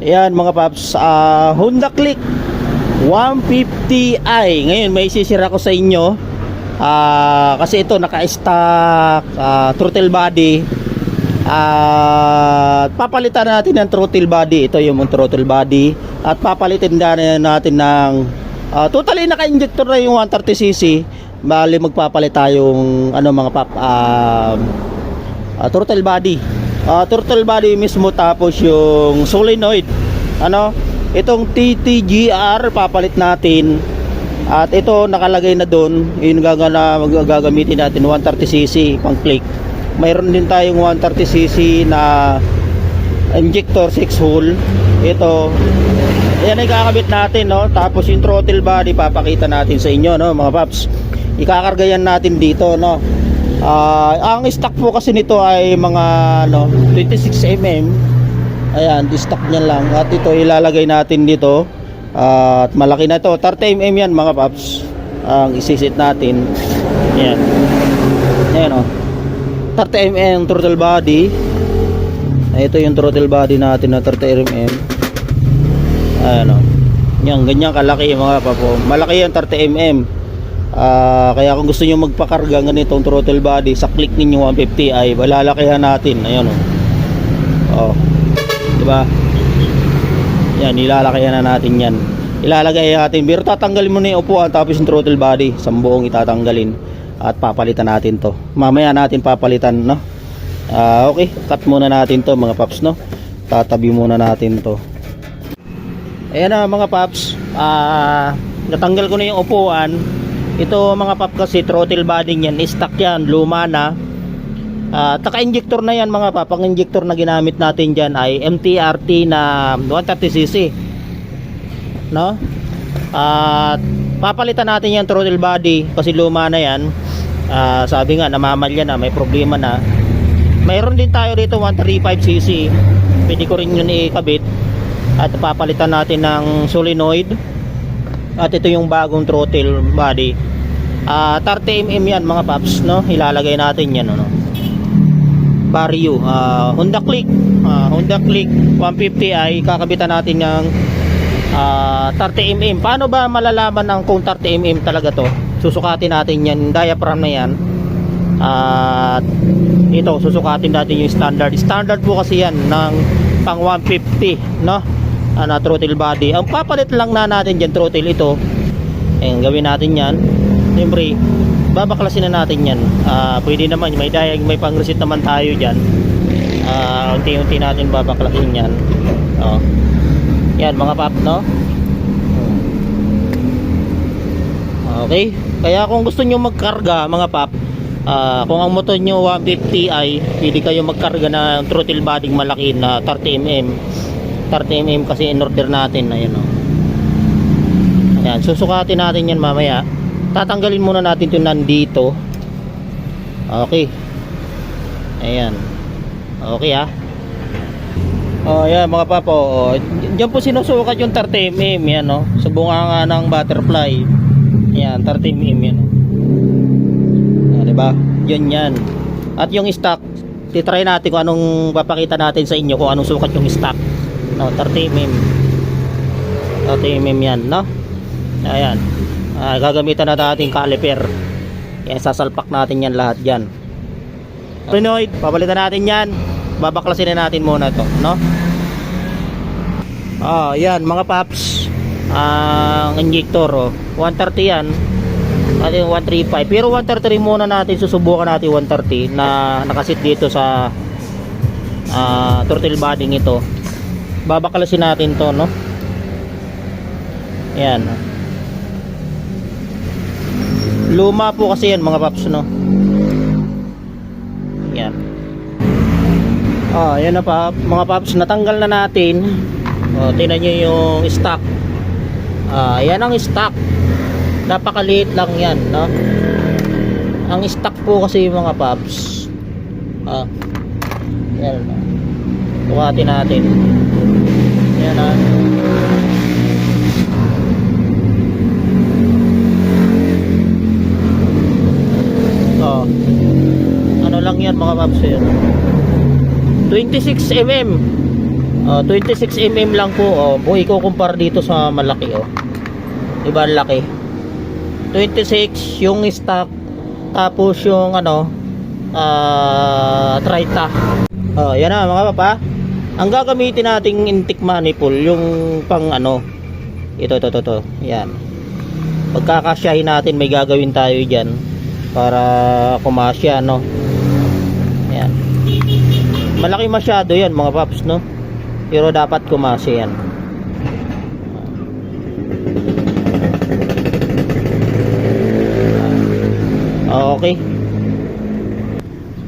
Ayan mga paps, Honda Click 150i. Ngayon may isishare ako sa inyo. Kasi ito naka-stock throttle body. Papalitan natin ng throttle body. Ito yung throttle body. At papalitin natin ng totally naka-injector na yung 130cc. Bali magpapalit tayong mga pap, throttle body. Throttle body mismo, tapos yung solenoid, itong TTGR papalit natin. At ito nakalagay na doon, yung gagamitin natin 130cc pang click. Mayroon din tayong 130cc na injector 6 hole. Ito, yan ay kakabit natin, tapos yung throttle body papakita natin sa inyo, mga paps. Ikakarga yan natin dito, ang stock po kasi nito ay mga 26mm. Ayan, stock niyan lang. At ito ilalagay natin dito. At malaki na ito, 30mm yan mga paps. Ang isisit natin. Ayan. Ayan 30mm throttle body. Ito yung throttle body natin na 30mm. Ayan yan, ganyan kalaki mga papo. Malaki yan, 30mm. Kaya kung gusto nyo magpakarga ganitong throttle body sa click ninyo 150i, malalakihan natin. Ayan diba? Yan, ilalakihan na natin yan. Ilalagay natin, pero tatanggalin mo na yung upuan, tapos yung throttle body sa buong itatanggalin. At papalitan natin to. Mamaya natin papalitan, okay, cut muna natin to mga paps, tatabi muna natin to. Ayan mga paps, natanggal ko na yung upuan. Ito mga pap kasi throttle body niyan, stock yan, luma na. Taka-injector na yan mga pap. Ang injector na ginamit natin dyan ay MTRT na 130cc. Papalitan natin yan throttle body kasi luma na yan. Sabi nga namamalya na, may problema na. Mayroon din tayo dito 135cc. Pwede ko rin yun ikabit. At papalitan natin ng solenoid. At ito yung bagong throttle body. 30mm yan mga paps, ilalagay natin yan, Vario, Honda Click 150i. Kakabitan natin ng 30mm. Paano ba malalaman ang kung 30mm talaga to? Susukatin natin yan, diaphragm na yan. Ito susukatin natin yung standard po kasi yan ng pang 150, na throttle body. Ang papalit lang na natin dyan throttle ito. Ayan, gawin natin yan. Siyempre babaklasin na natin yan. Pwede naman, may pang-reset naman tayo dyan. Unti-unti natin babaklasin yan. Yan mga pap, okay. Kaya kung gusto nyo magkarga mga pap, kung ang motor nyo 150i, pwede kayo magkarga na throttle body malaki na 30mm kasi in order natin. Ayan ayan, susukatin natin yan mamaya. Tatanggalin muna natin ito nandito. Okay. Ayan. Okay ayan mga papo. Diyan po sinusukat yung 30mm yan, sa bunganga ng butterfly. Ayan, 30mm yan. Diba? Yan. At yung stock, titry natin kung anong papakita natin sa inyo kung anong sukat yung stock. 30mm. 30mm yan, Ayan. Gagamitan na natin caliper. Yan, sasalpak natin yan lahat dyan. Solenoid, papalitan natin yan. Babaklasin na natin muna to, yan mga paps. Ang injector, 130 yan. At yung 135. Pero 133 muna natin, susubukan natin 130 na nakasit dito sa throttle body ito. Babaklasin natin to, Ayan. Luma po kasi yan mga paps, Yan. Yan na mga paps, natanggal na natin. Tingnan nyo yung stock. Yan ang stock. Napakaliit lang yan, Ang stock po kasi mga paps, yan. Bukatin natin. Yan ano lang yan mga paps, 26mm 26mm lang po. Kung i-compare dito sa malaki, diba ang laki? 26 yung stock, tapos yung ano, 30. Yan na mga papa. Ang gagamitin nating intake manifold yung pang ano, ito. Yan. Pagkakasyahin natin, may gagawin tayo diyan para kumasya, no. Yan. Malaki masyado yan mga paps, no. Pero dapat kumasya yan. Okay.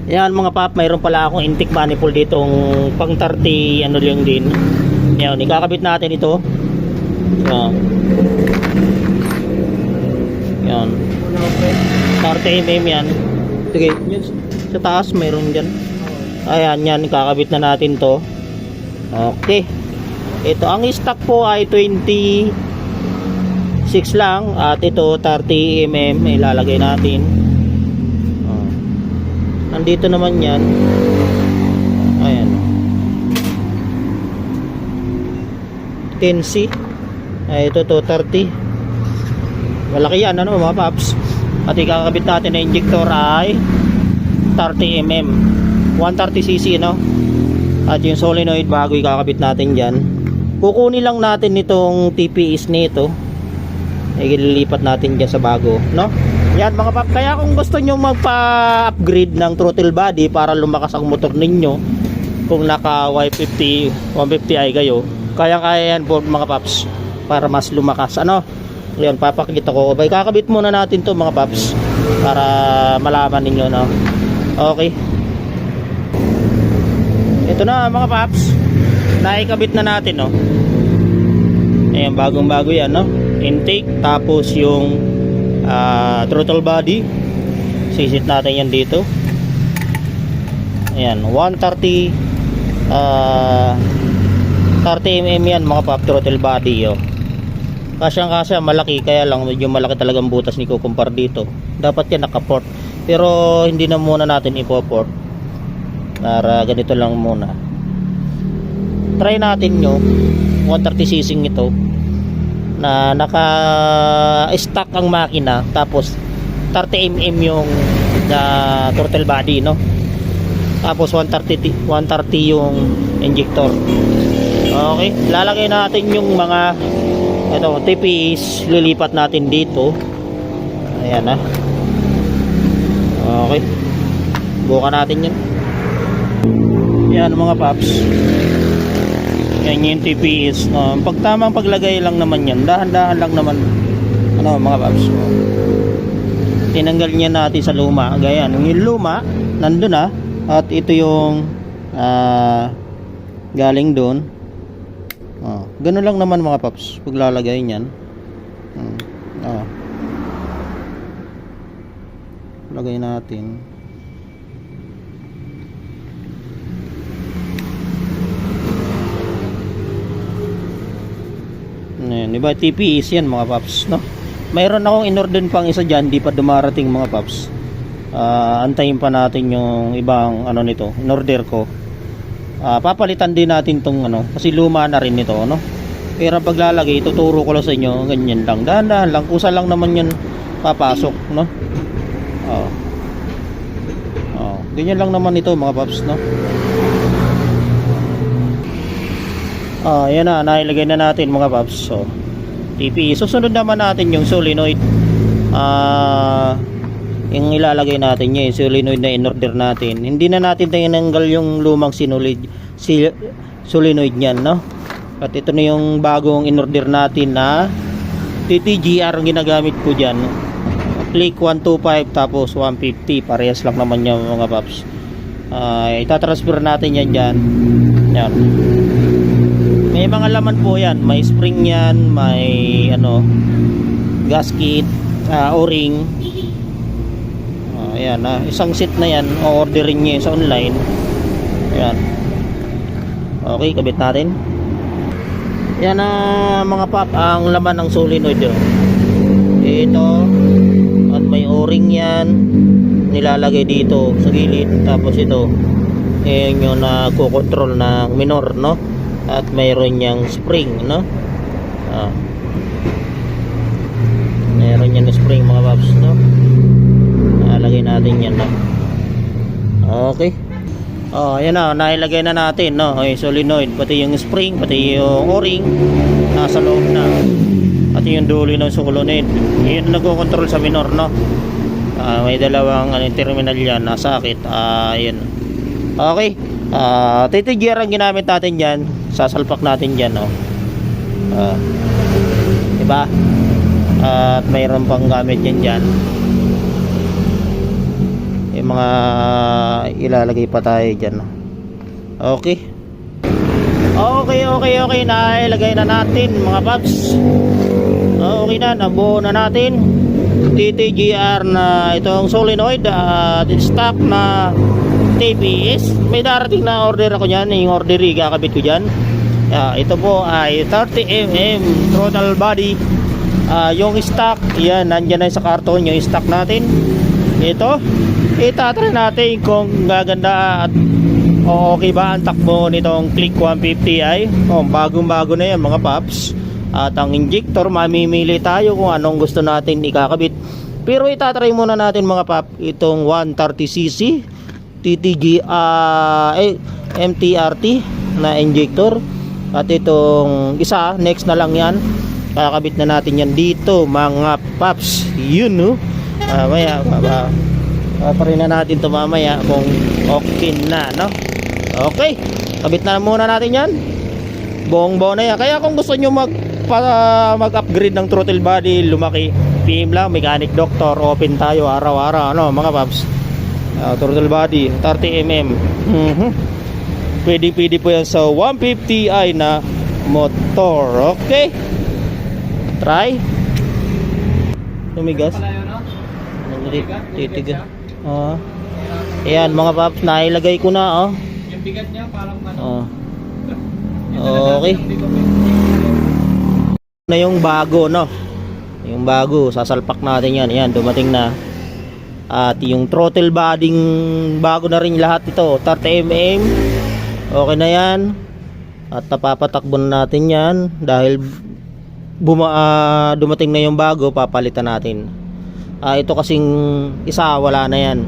Yan mga pap, mayroon pala akong intake manifold ditong pang 30 ano lang din. Yan, ikakabit natin ito. Yan. 30mm yan. Sige, sa taas mayroon dyan. Ayan, yan, ikakabit na natin to. Okay. Ito, ang stock po ay 26 lang. At ito 30mm ilalagay natin. Nandito naman yan. Ayan. 10C. Ay, ito to 30. Malaki yan, ano mga paps. At ikakabit natin na injector ay 30mm 130cc, no. At yung solenoid bago ikakabit natin dyan. Kukunin lang natin itong TPS nito. Ililipat natin dyan sa bago, no. Yan mga pap, kaya kung gusto nyo magpa-upgrade ng throttle body para lumakas ang motor ninyo, kung naka Y50 150i kayo, kaya yan po mga paps, para mas lumakas, ano. Yan, papakita ko. Kakabit muna natin to mga paps para malaman ninyo, no. Okay. Ito na mga paps, naikabit na natin, no. Ayan, bagong bago yan, no. Intake, tapos yung throttle body, sisit natin yan dito. Ayan, 130 30mm yan mga pop, throttle body, kasyang malaki, kaya lang medyo malaki talagang butas ni kukumpar dito. Dapat yan nakaport, pero hindi na muna natin ipoport, para ganito lang muna. Try natin yung 130cc ito na naka-stack ang makina, tapos 30mm yung throttle body, no. Tapos 130 yung injector. Okay, lalagay natin yung mga ito TPS, lilipat natin dito. Ayan na. Okay, buka natin yan. Yan mga paps, yan yung TPS. Pag tamang paglagay lang naman yan, dahan-dahan lang naman, ano mga paps. Tinanggal niya natin sa luma. Gaya yung luma nandun na, at ito yung galing doon. Ganun lang naman mga paps paglalagay niyan. Lagay natin. Ayan, diba TPS yan mga paps, no? Mayroon akong in-order pang isa dyan, di pa dumarating mga paps. Antayin pa natin yung ibang ano nito, in-order ko. Papalitan din natin tong ano, kasi luma na rin ito, no? Pero paglalagay, tuturo ko lang sa inyo, ganyan lang, dahan-dahan lang, kusa lang naman yan papasok, no? Ganyan lang naman ito mga paps, no? Yan na, nailagay na natin mga paps. So, TPE. Susunod naman natin yung solenoid. Yung ilalagay natin yung solenoid na in-order natin. Hindi na natin tinanggal yung lumang solenoid niyan, no? At ito na yung bagong in-order natin na TTGR ang ginagamit ko dyan. Click 125 tapos 150. Parehas lang naman yung mga paps. Itatransfer natin yan dyan. Yan. May mga laman po yan, may spring yan, may ano, gasket, o-ring. Ayan, isang set na yan, o-orderin nyo sa online. Ayan. Okay, kabit natin. Yan na mga pop, ang laman ng solenoid. Ito, at may o-ring yan, nilalagay dito sa gilid. Tapos ito, yun yung nagko-control ng minor, no? At mayroon niyang spring, no? Mayroon niyang spring mga paps, no? Nalagay natin yan, no? Okay. Ayan na, nailagay na natin, no? Okay, solenoid, pati yung spring, pati yung o-ring nasa loob na. Pati yung dulo ng solenoid. Yun nagko-control sa minor, no? May dalawang terminal yan, nasakit. Ayan. Okay. TTGR ang ginamit natin dyan. Sasalpak natin dyan, no? Diba? At mayroon pang gamit yan dyan. Yung mga ilalagay pa tayo dyan, no? Okay. Okay. Nailagay na natin mga paps. Okay na, nabuo na natin TTGR na itong solenoid at stock na TPS. May darating na order ako dyan. Yung order kakabit ko dyan. Ito po ay 30mm throttle body. Yung stock, yan, nandyan na sa karton yung stock natin. Ito, itatry natin kung gaganda at okay ba ang takbo nitong Click 150i. Bagong bago na yan mga paps. At ang injector, mamimili tayo kung anong gusto natin ikakabit. Pero itatry muna natin mga pap itong 130cc TTG MTRT na injector. At itong isa, next na lang yan. Kakabit na natin yan dito mga paps. Yun, no? Mamaya paparin na natin ito mamaya kung okay na, no? Okay, kabit na muna natin yan. Buong-buo na yan. Kaya kung gusto nyo mag-upgrade ng throttle body, lumaki, PM lang, mechanic doctor, open tayo araw-araw, ano mga paps. Throttle body 30mm. Pwede po yan sa 150i na motor. Okay, try. Tumigas. Titigas. Ayan mga paps, nailagay ko na. Yung bigat niya parang okay na yung bago, no? Yung bago, sasalpak natin yan. Ayan, dumating na. At yung throttle body bago na rin lahat ito, 30mm. Okay na yan. At napapatakbo na natin yan dahil dumating na yung bago, papalitan natin. Ito kasing isa, wala na yan.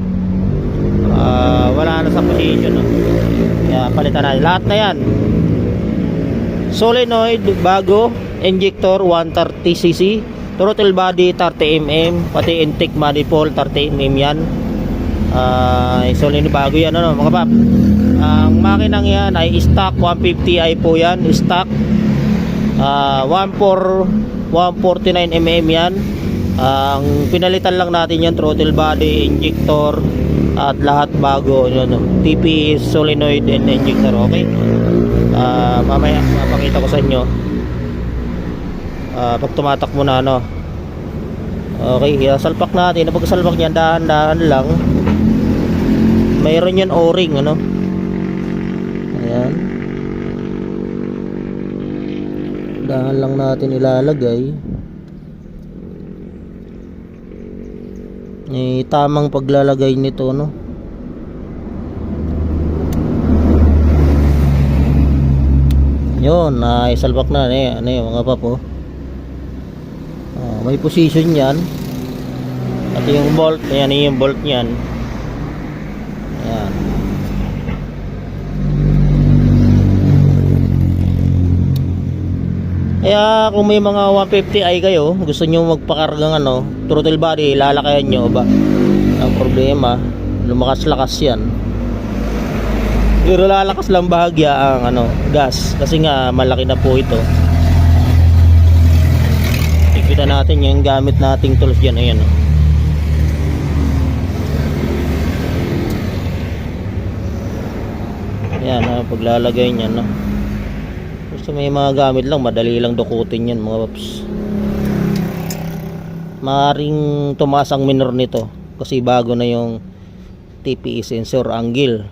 Wala na sa position, no? Kaya palitan natin lahat na yan. Solenoid bago, injector 130cc, throttle body 30mm, pati intake manifold 30mm yan. Solenoid bago yan, ano mga pap. Ang makinang yan ay stock 150i po yan, stock 149mm yan. Ang pinalitan lang natin yan, throttle body, injector at lahat bago, yun, no? TP, solenoid and injector. Okay. Mamaya mapakita ko sa inyo pag tumatakbo na, no? Okay, salpak natin. Pag salpak niyan, dahan-dahan lang. Mayroon yan o-ring, ano? Ayan, dahan lang natin ilalagay. Tamang paglalagay nito, no? Yun, isalpak na. Ano yung mga papo. May position yan. At yung bolt, ayan yung bolt nyan. Ayan. Kaya kung may mga 150i kayo, gusto nyo magpakargang throttle body, lalakayan nyo ba? Ang problema, lumakas-lakas yan. Pero lalakas lang bahagya ang gas, kasi nga malaki na po ito. Tigpitan natin yung gamit nating tools dyan. Ayan, ayan, paglalagay nyan, no? Gusto may mga gamit lang, madali lang dukutin yan mga paps. Maring tumaas ang minor nito kasi bago na yung TPE sensor angle.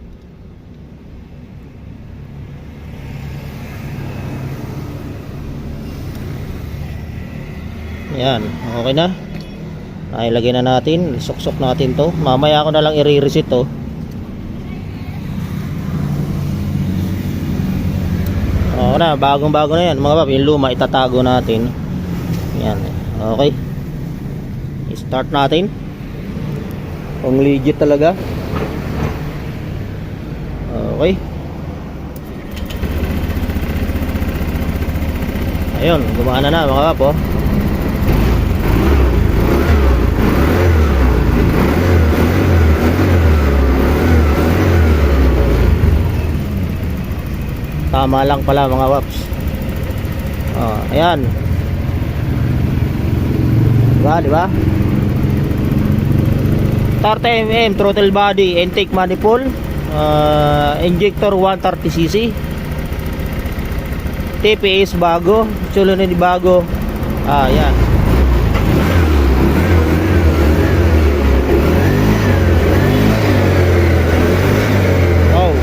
Yan, okay na. Ilagay na natin, suksok natin to. Mamaya ako na lang i-reset to. na, bagong bago na yan mga paps. Yung luma itatago natin. Yan, okay, start natin kung legit talaga. Okay, ayun, gumana na mga paps, oh. Tama lang pala mga paps. Ayan. Diba? 30mm throttle body, intake manifold, injector 130cc, TPS bago, solenoid bago. Ayan. Oh.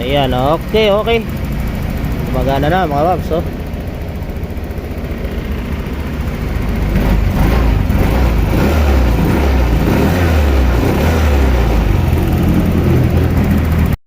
Ayan, okay. Magana na mga paps, oh.